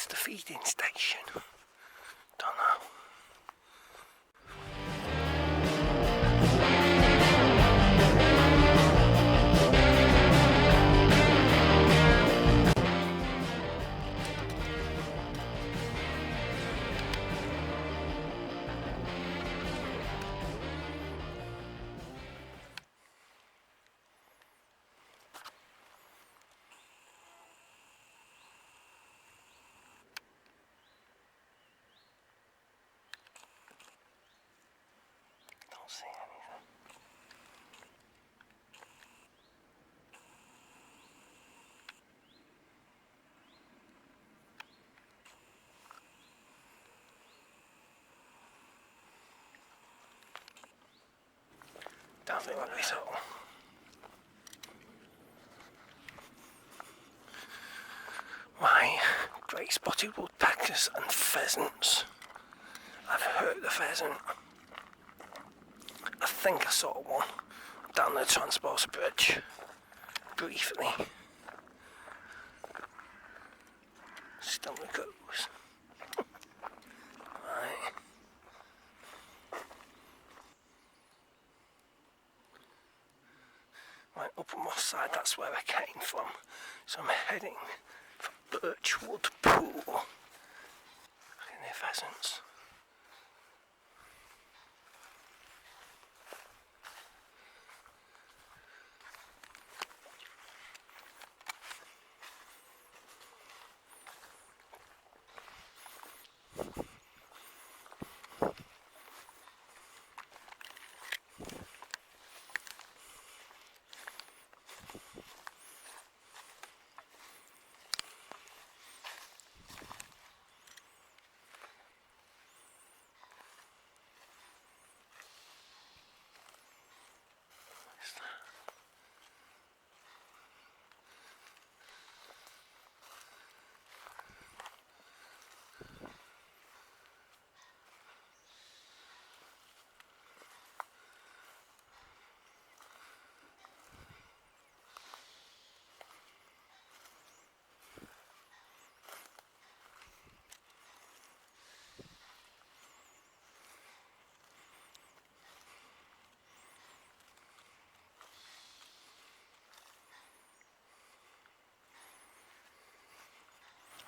the feeding station? Don't know. Don't see anything. Don't think that'd be so. Right, great spotted woodpeckers and pheasants. I've heard the pheasant. I think I saw one down the transport bridge, briefly. Still the goose. Right. Right, uppermost side, that's where I came from. So I'm heading for Birchwood Pool. I can hear pheasants.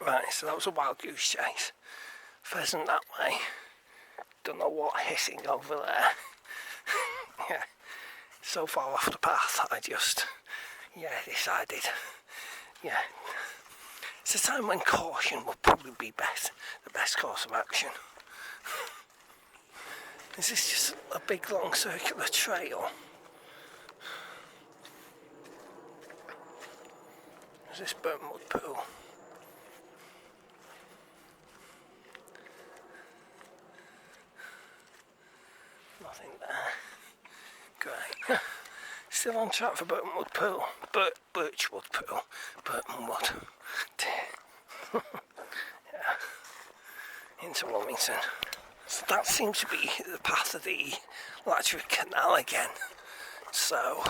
Right, so that was a wild goose chase. Pheasant that way. Don't know what hissing over there. Yeah, so far off the path, I just, decided. Yeah, it's a time when caution would probably be the best course of action. Is this just a big long circular trail? Is this Birchwood Pool? Nothing there. Great. Still on track for Birchwood Pool. Birchwood Pool. Birchwood. Yeah. Into Wilmington. So that seems to be the path of the Latchford Canal again. So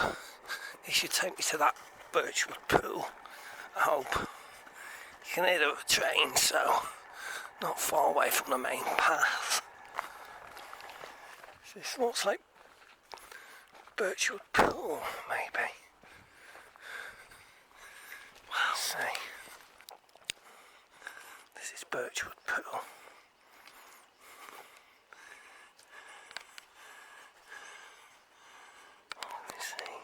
it should take me to that Birchwood Pool. I hope. You can hear the train, so not far away from the main path. This looks like Birchwood Pool, maybe. Well, see. This is Birchwood Pool. Let me see.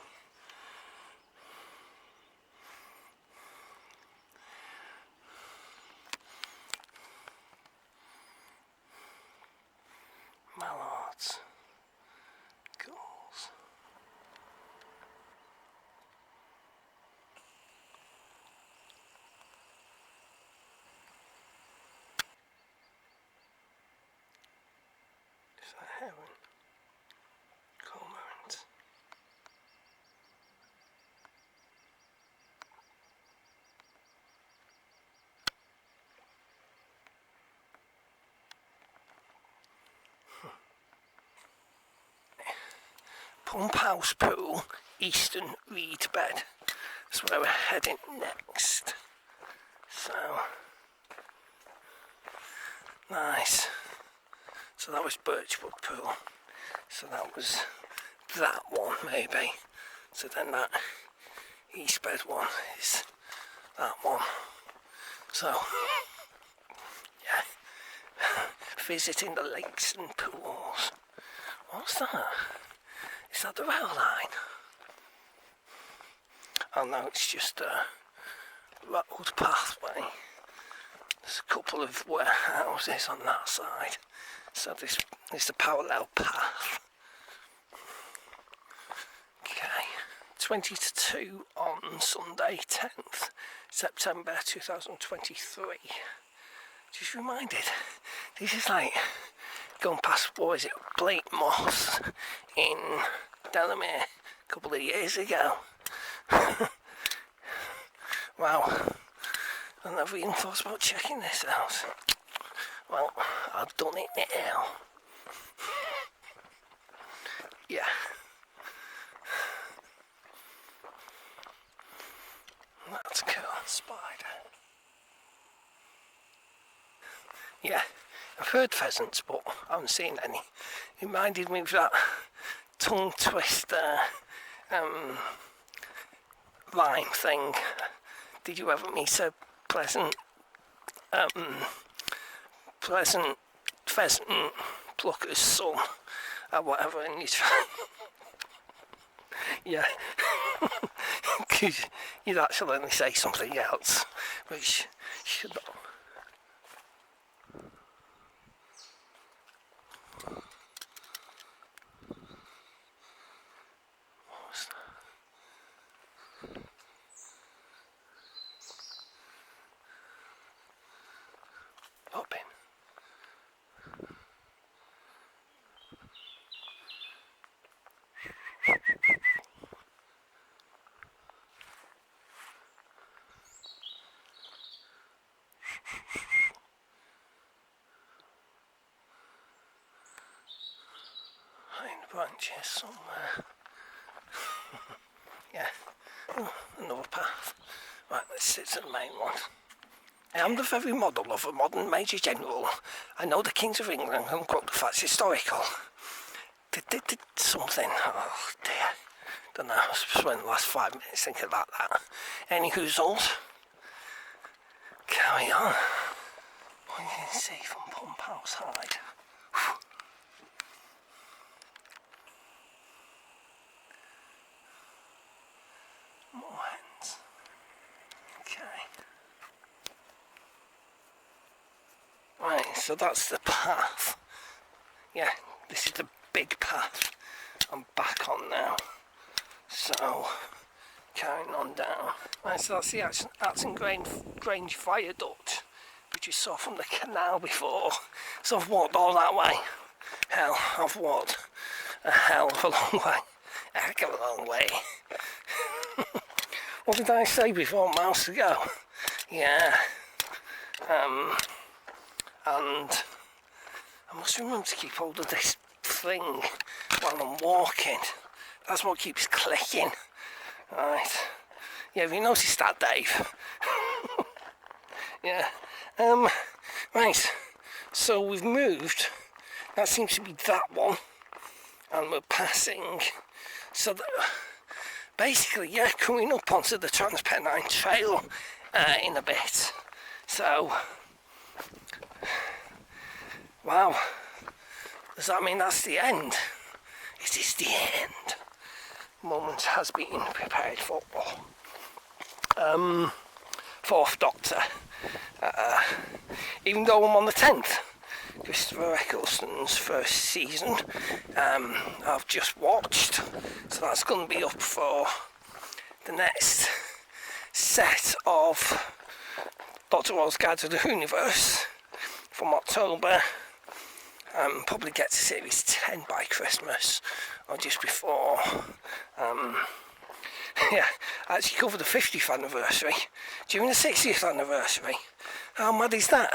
Mallards. Gulls. Is that heron? Cormorant. Pump House Pool, Eastern Reed Bed. That's where we're heading next. So, So that was Birchwood Pool. So that was that one, maybe. So then that East Bed one is that one. So, yeah. Visiting the lakes and pools. What's that? Is that the rail line? Oh no, it's just a road pathway. There's a couple of warehouses on that side. So this is the parallel path. Okay. 20 to 2 on Sunday, 10th September 2023. Just reminded, this is like going past, what is it, Blake Moss in Delamere a couple of years ago. Wow, I never even thought about checking this out. Well, I've done it now. Yeah. That's cool. Spider. Yeah, I've heard pheasants, but I haven't seen any. It reminded me of that tongue twister rhyme thing. Did you ever meet a pleasant pheasant plucker's son or whatever, and you try? Yeah. Because you'd accidentally say something else, which should not. What was that? Popping. Branches somewhere. Yeah. Oh, another path. Right, let's sit to the main one. I am the very model of a modern Major General. I know the kings of England and quote the facts historical. Did something. Oh dear. Don't know. I spent the last 5 minutes thinking about that. Any whoozles? Carry on. What you can see from Pump House Hide. More hens. Okay. Right, so that's the path. Yeah, this is the big path I'm back on now. So, carrying on down. Right, so that's the Acton Grange Viaduct, which you saw from the canal before. So I've walked all that way. Hell, I've walked a hell of a long way. A heck of a long way. What did I say before miles to go? Yeah. And I must remember to keep hold of this thing while I'm walking. That's what keeps clicking. Right. Yeah, have you noticed that, Dave? Yeah. Right. So we've moved. That seems to be that one. And we're passing. So that, basically, yeah, coming up onto the Transpennine Trail in a bit. So, wow. Does that mean that's the end? Is this the end? Moment has been prepared for. Fourth Doctor. Even though I'm on the 10th, Christopher Eccleston's first season, I've just watched, so that's going to be up for the next set of Dr. Who's Guide to the Universe from October. Probably get to series 10 by Christmas or just before. Yeah, I actually covered the 50th anniversary during the 60th anniversary. How mad is that?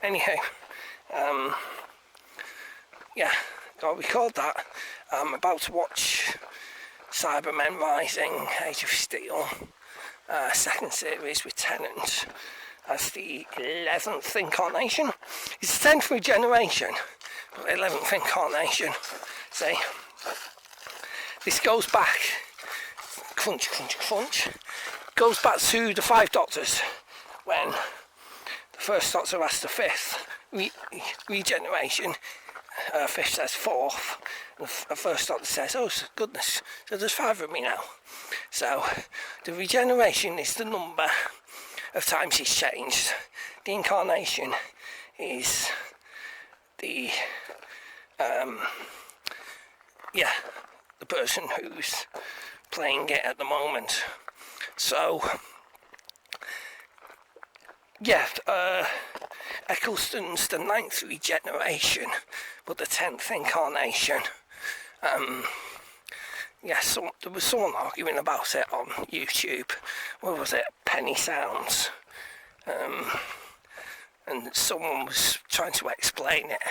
Anyhow, yeah, I'll record that. I'm about to watch Cybermen Rising, Age of Steel, second series with Tennant as the 11th incarnation. It's the 10th regeneration, 11th incarnation. See, this goes back, crunch, crunch, crunch, goes back to the 5 Doctors, when the first Doctor asked the 5th regeneration, 5th says 4th, and the first Doctor says, oh goodness, so there's 5 of me now. So the regeneration is the number of times he's changed. The incarnation is the the person who's playing it at the moment. So Eccleston's the 9th regeneration, but the 10th incarnation. So there was someone arguing about it on YouTube. What was it? Penny Sounds. And someone was trying to explain it,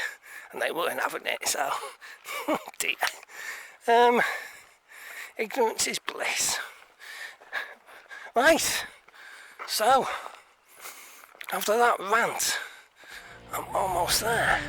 and they weren't having it, so dear. Ignorance is bliss. Right, so after that rant, I'm almost there.